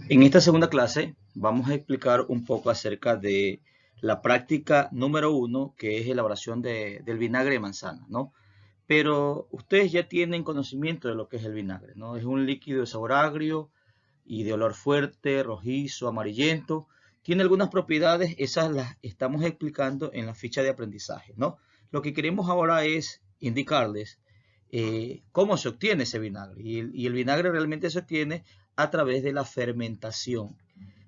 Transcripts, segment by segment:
En esta segunda clase vamos a explicar un poco acerca de la práctica número 1, que es elaboración del vinagre de manzana, ¿no? Pero ustedes ya tienen conocimiento de lo que es el vinagre, ¿no? Es un líquido de sabor agrio y de olor fuerte, rojizo, amarillento. Tiene algunas propiedades, esas las estamos explicando en la ficha de aprendizaje, ¿no? Lo que queremos ahora es indicarles cómo se obtiene ese vinagre. Y el vinagre realmente se obtiene a través de la fermentación.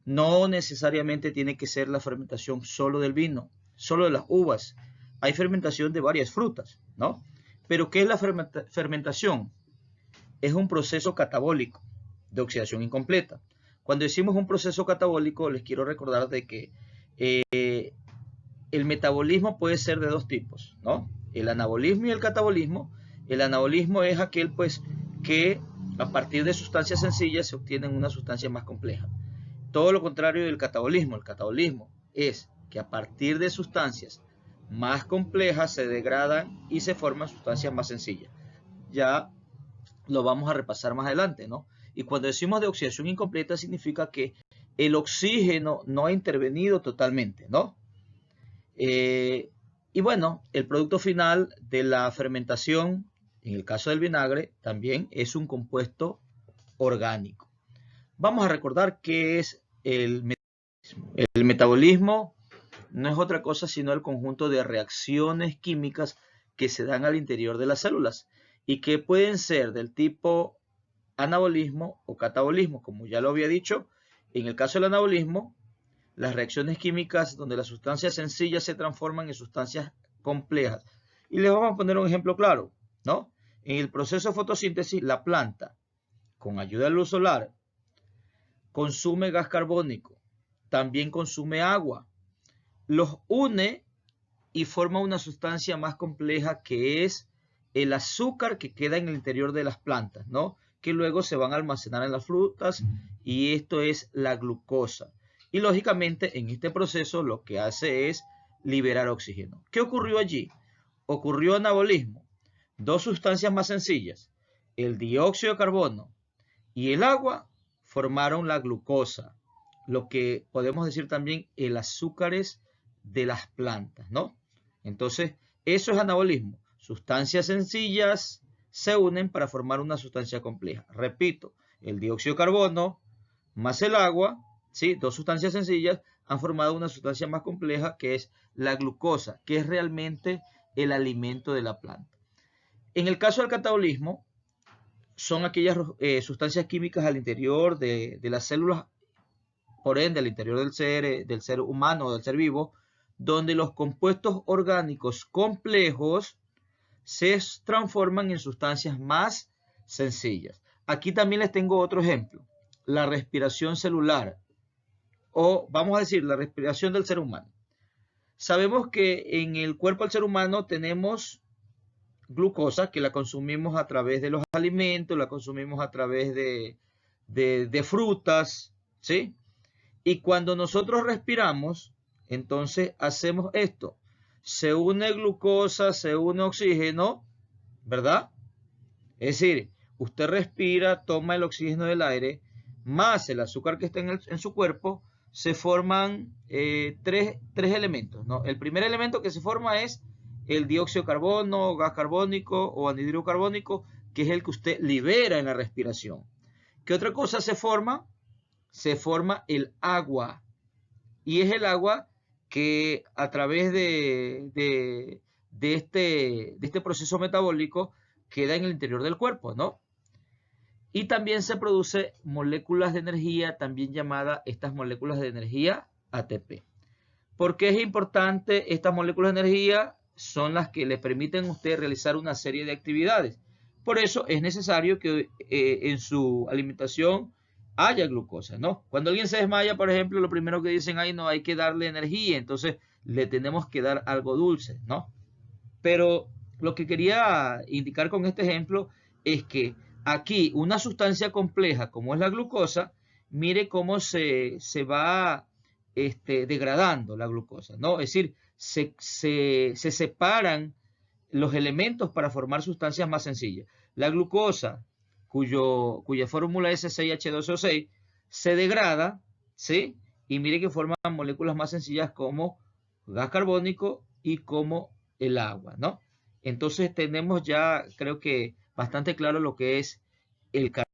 No necesariamente tiene que ser la fermentación solo del vino, solo de las uvas. Hay fermentación de varias frutas, ¿no? Pero ¿qué es la fermentación? Es un proceso catabólico de oxidación incompleta. Cuando decimos un proceso catabólico, les quiero recordar de que el metabolismo puede ser de dos tipos, ¿no? El anabolismo y el catabolismo. El anabolismo es aquel, pues, que a partir de sustancias sencillas se obtienen una sustancia más compleja. Todo lo contrario del catabolismo. El catabolismo es que a partir de sustancias más complejas se degradan y se forman sustancias más sencillas. Ya lo vamos a repasar más adelante, ¿no? Y cuando decimos de oxidación incompleta significa que el oxígeno no ha intervenido totalmente, ¿no? Y bueno, el producto final de la fermentación, en el caso del vinagre, también es un compuesto orgánico. Vamos a recordar qué es el metabolismo. El metabolismo no es otra cosa sino el conjunto de reacciones químicas que se dan al interior de las células y que pueden ser del tipo anabolismo o catabolismo. Como ya lo había dicho, en el caso del anabolismo, las reacciones químicas donde las sustancias sencillas se transforman en sustancias complejas. Y les vamos a poner un ejemplo claro, ¿no? En el proceso de fotosíntesis, la planta, con ayuda de luz solar, consume gas carbónico, también consume agua, los une y forma una sustancia más compleja que es el azúcar que queda en el interior de las plantas, ¿no? Que luego se van a almacenar en las frutas y esto es la glucosa. Y lógicamente en este proceso lo que hace es liberar oxígeno. ¿Qué ocurrió allí? Ocurrió anabolismo. Dos sustancias más sencillas, el dióxido de carbono y el agua, formaron la glucosa, lo que podemos decir también el azúcares de las plantas, ¿no? Entonces, eso es anabolismo. Sustancias sencillas se unen para formar una sustancia compleja. Repito, el dióxido de carbono más el agua, ¿sí? Dos sustancias sencillas han formado una sustancia más compleja que es la glucosa, que es realmente el alimento de la planta. En el caso del catabolismo, son aquellas sustancias químicas al interior de las células, por ende, al interior del ser humano o del ser vivo, donde los compuestos orgánicos complejos se transforman en sustancias más sencillas. Aquí también les tengo otro ejemplo, la respiración celular, o vamos a decir, la respiración del ser humano. Sabemos que en el cuerpo del ser humano tenemos glucosa que la consumimos a través de los alimentos, la consumimos a través de frutas, ¿sí? Y cuando nosotros respiramos, entonces hacemos esto. Se une glucosa, se une oxígeno, ¿verdad? Es decir, usted respira, toma el oxígeno del aire, más el azúcar que está en su cuerpo, se forman tres elementos, ¿no? El primer elemento que se forma es el dióxido de carbono, gas carbónico o anhídrido carbónico, que es el que usted libera en la respiración. ¿Qué otra cosa se forma? Se forma el agua. Y es el agua que a través de este proceso metabólico queda en el interior del cuerpo, ¿no? Y también se produce moléculas de energía, también llamadas estas moléculas de energía ATP. ¿Por qué es importante estas moléculas de energía? Son las que le permiten a usted realizar una serie de actividades. Por eso es necesario que en su alimentación haya glucosa, ¿no? Cuando alguien se desmaya, por ejemplo, lo primero que dicen, ay, no, hay que darle energía, entonces le tenemos que dar algo dulce, ¿no? Pero lo que quería indicar con este ejemplo es que aquí una sustancia compleja como es la glucosa, mire cómo se va degradando la glucosa, ¿no? Es decir, se separan los elementos para formar sustancias más sencillas. La glucosa, cuya fórmula es 6H12O6, se degrada, ¿sí? Y mire que forman moléculas más sencillas como gas carbónico y como el agua, ¿no? Entonces tenemos ya, creo que bastante claro lo que es el carbón,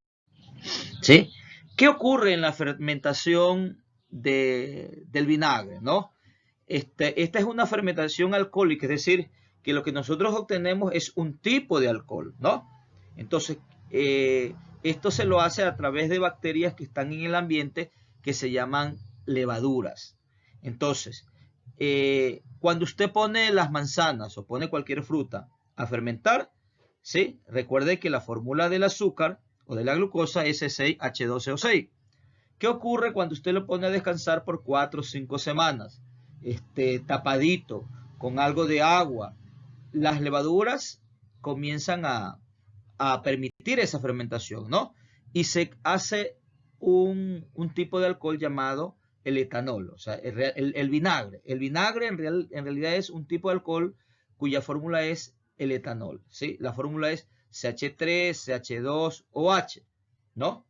¿sí? ¿Qué ocurre en la fermentación del vinagre, ¿no? Esta es una fermentación alcohólica, es decir, que lo que nosotros obtenemos es un tipo de alcohol, ¿no? Entonces, esto se lo hace a través de bacterias que están en el ambiente que se llaman levaduras. Entonces, cuando usted pone las manzanas o pone cualquier fruta a fermentar, ¿sí? Recuerde que la fórmula del azúcar o de la glucosa es 6H12O6. ¿Qué ocurre cuando usted lo pone a descansar por 4 o 5 semanas? Tapadito, con algo de agua. Las levaduras comienzan a permitir esa fermentación, ¿no? Y se hace un tipo de alcohol llamado el etanol, o sea, el vinagre. El vinagre en realidad es un tipo de alcohol cuya fórmula es el etanol, ¿sí? La fórmula es CH3, CH2OH, ¿no?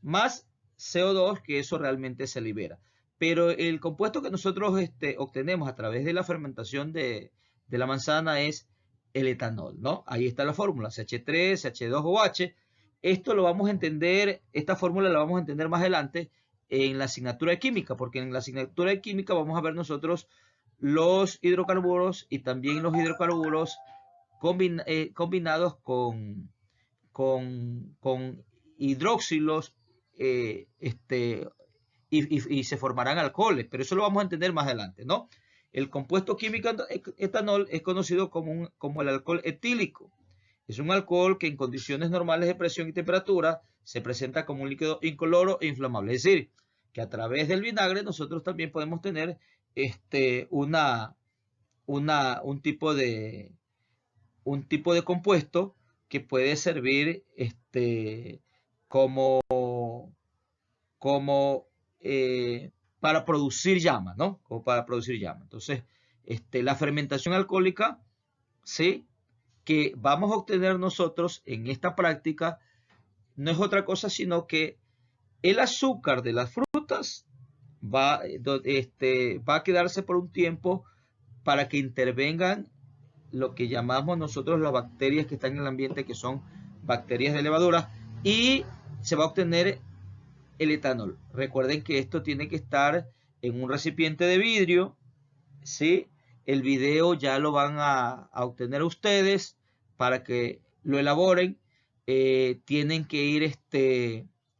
Más CO2, que eso realmente se libera. Pero el compuesto que nosotros obtenemos a través de la fermentación de la manzana es el etanol, ¿no? Ahí está la fórmula, CH3, CH2OH. Esto lo vamos a entender, esta fórmula la vamos a entender más adelante en la asignatura de química, porque en la asignatura de química vamos a ver nosotros los hidrocarburos y también los hidrocarburos combinados con hidróxilos y se formarán alcoholes, pero eso lo vamos a entender más adelante, ¿no? El compuesto químico etanol es conocido como el alcohol etílico. Es un alcohol que en condiciones normales de presión y temperatura se presenta como un líquido incoloro e inflamable. Es decir, que a través del vinagre nosotros también podemos tener un tipo de compuesto que puede servir como, como para producir llama, ¿no? Como para producir llama. Entonces, la fermentación alcohólica, ¿sí? Que vamos a obtener nosotros en esta práctica no es otra cosa sino que el azúcar de las frutas va a quedarse por un tiempo para que intervengan lo que llamamos nosotros las bacterias que están en el ambiente, que son bacterias de levadura, y se va a obtener el etanol. Recuerden que esto tiene que estar en un recipiente de vidrio, ¿sí? El video ya lo van a obtener ustedes para que lo elaboren. Tienen que ir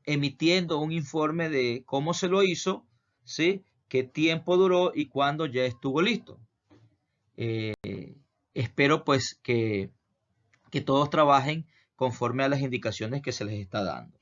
emitiendo un informe de cómo se lo hizo, ¿sí? Qué tiempo duró y cuándo ya estuvo listo. Espero pues que todos trabajen conforme a las indicaciones que se les está dando.